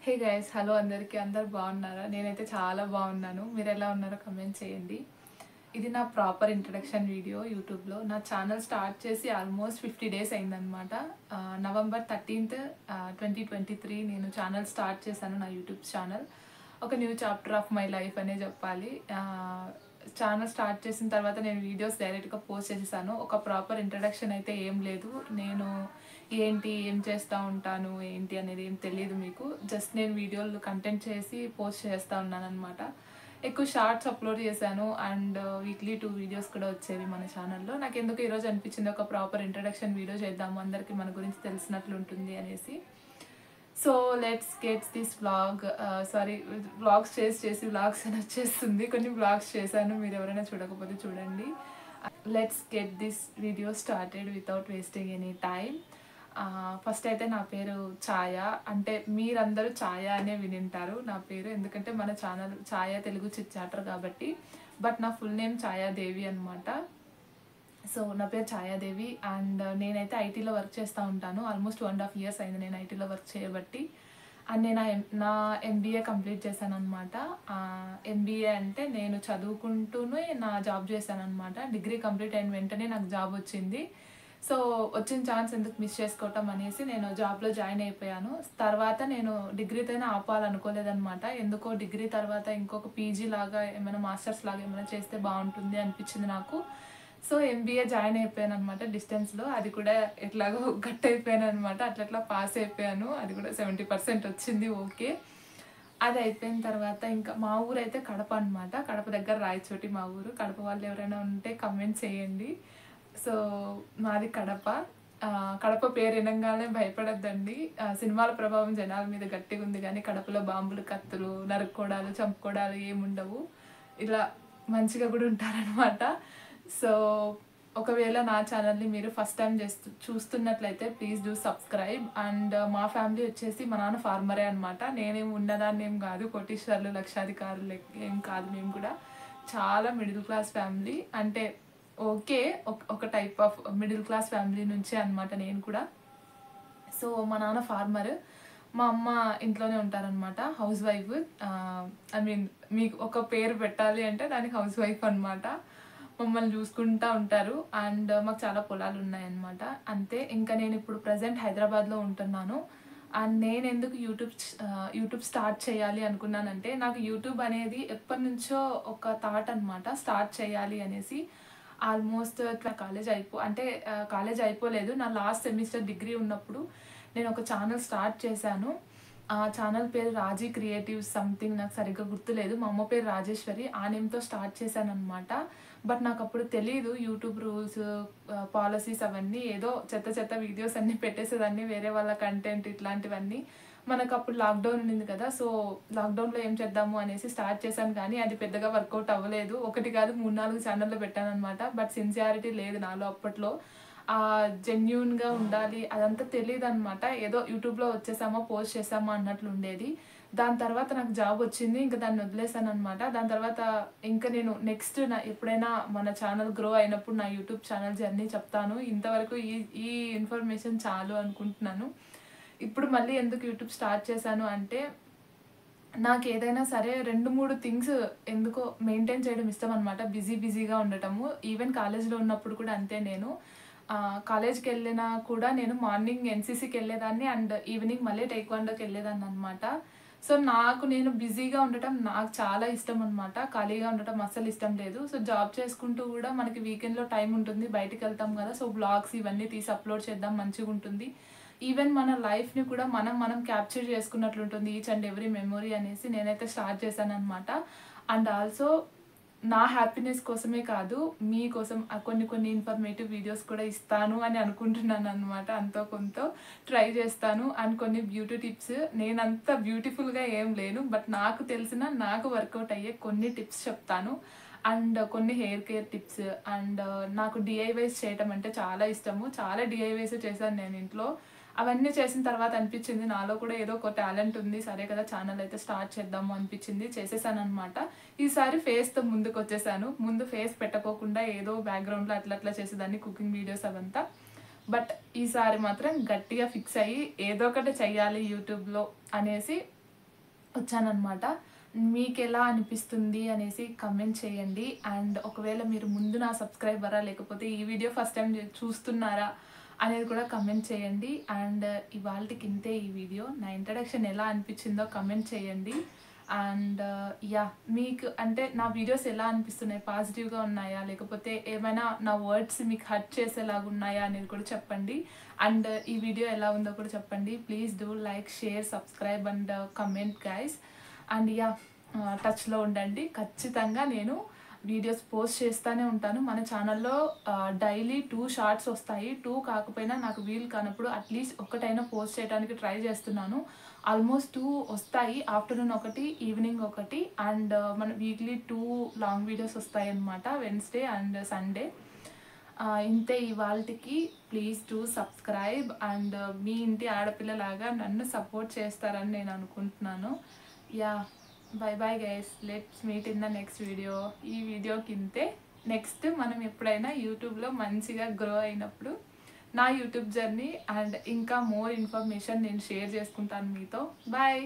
Hey guys, hello అందరికీ. అందరు బాగున్నారా? నేనైతే చాలా బాగున్నాను. మీరు ఎలా ఉన్నారో కమెంట్ చేయండి. ఇది నా ప్రాపర్ ఇంట్రడక్షన్ వీడియో యూట్యూబ్లో. నా ఛానల్ స్టార్ట్ చేసి ఆల్మోస్ట్ 50 డేస్ అయిందనమాట. నవంబర్ 13th 2023 నేను ఛానల్ స్టార్ట్ చేశాను, నా యూట్యూబ్ ఛానల్. ఒక new chapter of my life అనే చెప్పాలి. ఛానల్ స్టార్ట్ చేసిన తర్వాత నేను వీడియోస్ డైరెక్ట్గా పోస్ట్ చేసేసాను. ఒక ప్రాపర్ ఇంట్రడక్షన్ అయితే ఏం లేదు. నేను ఏంటి, ఏం చేస్తూ ఉంటాను, ఏంటి అనేది ఏం తెలియదు మీకు. జస్ట్ నేను వీడియోలు కంటెంట్ చేసి పోస్ట్ చేస్తూ ఉన్నాను అనమాట. ఎక్కువ షార్ట్స్ అప్లోడ్ చేశాను అండ్ వీక్లీ 2 వీడియోస్ కూడా వచ్చేవి మన ఛానల్లో. నాకు ఎందుకు ఈరోజు అనిపించింది ఒక ప్రాపర్ ఇంట్రడక్షన్ వీడియో చేద్దాము, అందరికీ మన గురించి తెలిసినట్లు ఉంటుంది అనేసి. So let's get this vlog. Sorry, vlogs చేసి వ్లాగ్స్ అని వచ్చేస్తుంది. కొన్ని వ్లాగ్స్ చేశాను, మీరు ఎవరైనా చూడకపోతే చూడండి. Let's get this video started without wasting any time. First అయితే నా పేరు ఛాయ. అంటే మీరందరూ ఛాయ అనే వినింటారు నా పేరు, ఎందుకంటే మన ఛానల్ ఛాయ తెలుగు చిట్ చాటర్ కాబట్టి. బట్ నా ఫుల్ నేమ్ ఛాయాదేవి అనమాట. సో నా పేరు ఛాయాదేవి అండ్ నేనైతే ఐటీలో వర్క్ చేస్తూ ఉంటాను. ఆల్మోస్ట్ 1.5 years అయింది నేను ఐటీలో వర్క్ చేయబట్టి. అండ్ నేను నా ఎంబీఏ కంప్లీట్ చేశాను అనమాట. ఎంబీఏ అంటే నేను చదువుకుంటూనే నా జాబ్ చేశాను అనమాట. డిగ్రీ కంప్లీట్ అయిన వెంటనే నాకు జాబ్ వచ్చింది. సో వచ్చిన ఛాన్స్ ఎందుకు మిస్ చేసుకోవటం అనేసి నేను జాబ్లో జాయిన్ అయిపోయాను. తర్వాత నేను డిగ్రీతోనే ఆపాలనుకోలేదనమాట. ఎందుకో డిగ్రీ తర్వాత ఇంకొక పీజీ లాగా ఏమైనా మాస్టర్స్ లాగా ఏమైనా చేస్తే బాగుంటుంది అనిపించింది నాకు. సో ఎంబీఏ జాయిన్ అయిపోయాను అనమాట డిస్టెన్స్లో. అది కూడా ఎట్లాగో గట్ అయిపోయాను అనమాట. అట్లా పాస్ అయిపోయాను. అది కూడా 70% వచ్చింది, ఓకే. అది అయిపోయిన తర్వాత ఇంకా మా ఊరు అయితే కడప అనమాట. కడప దగ్గర రాయచోటి మా ఊరు. కడప వాళ్ళు ఎవరైనా ఉంటే కమెంట్ చేయండి. సో మాది కడప. కడప పేరు వినంగానే భయపడద్దండి. సినిమాల ప్రభావం జనాల మీద గట్టిగా ఉంది, కానీ కడపలో బాంబులు, కత్తులు, నరుక్కోవడాలు, చంపుకోవడాలు ఏముండవు. ఇలా మంచిగా కూడా ఉంటారనమాట. సో ఒకవేళ నా ఛానల్ని మీరు ఫస్ట్ టైం చూస్తున్నట్లయితే ప్లీజ్ డూ సబ్స్క్రైబ్. అండ్ మా ఫ్యామిలీ వచ్చేసి మా నాన్న ఫార్మరే అనమాట. నేనేం ఉన్నదాన్ని ఏం కాదు, కోటీశ్వర్లు లక్షాధికారులు ఏం కాదు. మేము కూడా చాలా మిడిల్ క్లాస్ ఫ్యామిలీ. అంటే ఓకే, ఒక type of middle class family నుంచే అనమాట నేను కూడా. సో మా నాన్న ఫార్మర్, మా అమ్మ ఇంట్లోనే ఉంటారనమాట, హౌస్ వైఫ్. ఐ మీన్ మీకు ఒక పేరు పెట్టాలి అంటే దానికి హౌస్ వైఫ్ అనమాట. మమ్మల్ని చూసుకుంటూ ఉంటారు అండ్ మాకు చాలా పొలాలు ఉన్నాయన్నమాట. అంతే. ఇంకా నేను ఇప్పుడు ప్రజెంట్ హైదరాబాద్లో ఉంటున్నాను. అండ్ నేను ఎందుకు యూట్యూబ్ స్టార్ట్ చేయాలి అనుకున్నానంటే, నాకు యూట్యూబ్ అనేది ఎప్పటి నుంచో ఒక థాట్ అనమాట, స్టార్ట్ చేయాలి అనేసి. ఆల్మోస్ట్ కాలేజ్ అయిపోలేదు, నా లాస్ట్ సెమిస్టర్ డిగ్రీ ఉన్నప్పుడు నేను ఒక ఛానల్ స్టార్ట్ చేశాను. ఆ ఛానల్ పేరు రాజీ క్రియేటివ్ సంథింగ్, నాకు సరిగ్గా గుర్తులేదు. మా అమ్మ పేరు రాజేశ్వరి. ఆ నేమ్తో స్టార్ట్ చేశాను అనమాట. బట్ నాకు అప్పుడు తెలియదు యూట్యూబ్ రూల్స్, పాలసీస్ అవన్నీ. ఏదో చెత్త వీడియోస్ అన్నీ పెట్టేసేదాన్ని, వేరే వాళ్ళ కంటెంట్ ఇట్లాంటివన్నీ. మనకు అప్పుడు లాక్డౌన్ ఉంది కదా, సో లాక్డౌన్లో ఏం చేద్దాము అనేసి స్టార్ట్ చేశాను, కానీ అది పెద్దగా వర్కౌట్ అవ్వలేదు. ఒకటి కాదు 3-4 ఛానల్లో పెట్టాను అనమాట. బట్ సిన్సియారిటీ లేదు నాలో అప్పట్లో. జెన్యూన్గా ఉండాలి అదంతా తెలియదు అనమాట. ఏదో యూట్యూబ్లో వచ్చేసామా, పోస్ట్ చేసామా అన్నట్లు ఉండేది. దాని తర్వాత నాకు జాబ్ వచ్చింది, ఇంకా దాన్ని వదిలేసాను అనమాట. దాని తర్వాత ఇంకా నేను నెక్స్ట్ ఎప్పుడైనా మన ఛానల్ గ్రో అయినప్పుడు నా యూట్యూబ్ ఛానల్ జర్నీ చెప్తాను. ఇంతవరకు ఈ ఇన్ఫర్మేషన్ చాలు అనుకుంటున్నాను. ఇప్పుడు మళ్ళీ ఎందుకు యూట్యూబ్ స్టార్ట్ చేశాను అంటే, నాకు ఏదైనా సరే 2-3 థింగ్స్ ఎందుకో మెయింటైన్ చేయడం ఇష్టం అనమాట. బిజీగా ఉండటము. ఈవెన్ కాలేజ్లో ఉన్నప్పుడు కూడా అంతే. నేను కాలేజ్కి వెళ్ళినా కూడా నేను మార్నింగ్ ఎన్సీసీకి వెళ్ళేదాన్ని అండ్ ఈవినింగ్ మళ్ళీ టైక్వాండోకి వెళ్ళేదాన్ని అనమాట. సో నేను బిజీగా ఉండటం నాకు చాలా ఇష్టం అనమాట. ఖాళీగా ఉండటం అస్సలు ఇష్టం లేదు. సో జాబ్ చేసుకుంటూ కూడా మనకి వీకెండ్లో టైం ఉంటుంది, బయటికి వెళ్తాం కదా. సో బ్లాగ్స్ ఇవన్నీ తీసి అప్లోడ్ చేద్దాం, మంచిగా ఉంటుంది. ఈవెన్ మన లైఫ్ని కూడా మనం క్యాప్చర్ చేసుకున్నట్లు ఉంటుంది, ఈచ్ అండ్ ఎవ్రీ మెమొరీ అనేసి నేనైతే స్టార్ట్ చేశాను అనమాట. అండ్ ఆల్సో నా హ్యాపీనెస్ కోసమే కాదు, మీకోసం కొన్ని ఇన్ఫర్మేటివ్ వీడియోస్ కూడా ఇస్తాను అని అనుకుంటున్నాను అనమాట. అంతో కొంత ట్రై చేస్తాను. అండ్ కొన్ని బ్యూటీ టిప్స్, నేనంత బ్యూటిఫుల్గా ఏం లేను, బట్ నాకు తెలిసిన నాకు వర్కౌట్ అయ్యే కొన్ని టిప్స్ చెప్తాను. అండ్ కొన్ని హెయిర్ కేర్ టిప్స్. అండ్ నాకు డిఐవైస్ చేయటం అంటే చాలా ఇష్టము. చాలా డిఐవైస్ చేశాను నేను ఇంట్లో. అవన్నీ చేసిన తర్వాత అనిపించింది నాలో కూడా ఏదో ఒక టాలెంట్ ఉంది, సరే కదా ఛానల్ అయితే స్టార్ట్ చేద్దాము అనిపించింది. చేసేసాను అనమాట. ఈసారి ఫేస్తో ముందుకు వచ్చేసాను. ముందు ఫేస్ పెట్టుకోకుండా ఏదో బ్యాక్గ్రౌండ్లో అట్లా చేసేదాన్ని, కుకింగ్ వీడియోస్ అవంతా. బట్ ఈసారి మాత్రం గట్టిగా ఫిక్స్ అయ్యి ఏదో ఒకటి చెయ్యాలి యూట్యూబ్లో అనేసి వచ్చానన్నమాట. మీకు ఎలా అనిపిస్తుంది అనేసి కమెంట్ చేయండి. అండ్ ఒకవేళ మీరు ముందు నా సబ్స్క్రైబరా లేకపోతే ఈ వీడియో ఫస్ట్ టైం చూస్తున్నారా అనేది కూడా కమెంట్ చేయండి. అండ్ ఇవాళకి ఇంతే ఈ వీడియో. నా ఇంట్రడక్షన్ ఎలా అనిపించిందో కమెంట్ చేయండి. అండ్ యా, మీకు అంటే నా వీడియోస్ ఎలా అనిపిస్తున్నాయి, పాజిటివ్గా ఉన్నాయా లేకపోతే ఏమైనా నా వర్డ్స్ మీకు హర్ట్ చేసేలాగా ఉన్నాయా అనేది కూడా చెప్పండి. అండ్ ఈ వీడియో ఎలా ఉందో కూడా చెప్పండి. Please do like, share, subscribe and comment guys. And yeah, టచ్లో ఉండండి. ఖచ్చితంగా నేను వీడియోస్ పోస్ట్ చేస్తూనే ఉంటాను. మన ఛానల్లో డైలీ 2 షార్ట్స్ వస్తాయి. 2 కాకపోయినా నాకు వీలు కానప్పుడు అట్లీస్ట్ ఒకటైనా పోస్ట్ చేయడానికి ట్రై చేస్తున్నాను. ఆల్మోస్ట్ 2 వస్తాయి. ఆఫ్టర్నూన్ ఒకటి, ఈవినింగ్ ఒకటి. అండ్ మన వీక్లీ 2 లాంగ్ వీడియోస్ వస్తాయి అన్నమాట, వెన్స్డే అండ్ సండే. ఇంతే ఇవాళకి. Please do subscribe. అండ్ మీ ఇంటి ఆడపిల్లలాగా నన్ను సపోర్ట్ చేస్తారని నేను అనుకుంటున్నాను. Yeah, by bye guys. Let's meet in the next video. ఈ వీడియోకి ఇంతే. నెక్స్ట్ మనం ఎప్పుడైనా యూట్యూబ్లో మంచిగా గ్రో అయినప్పుడు నా యూట్యూబ్ జర్నీ అండ్ ఇంకా మోర్ ఇన్ఫర్మేషన్ నేను షేర్ చేసుకుంటాను మీతో. బాయ్.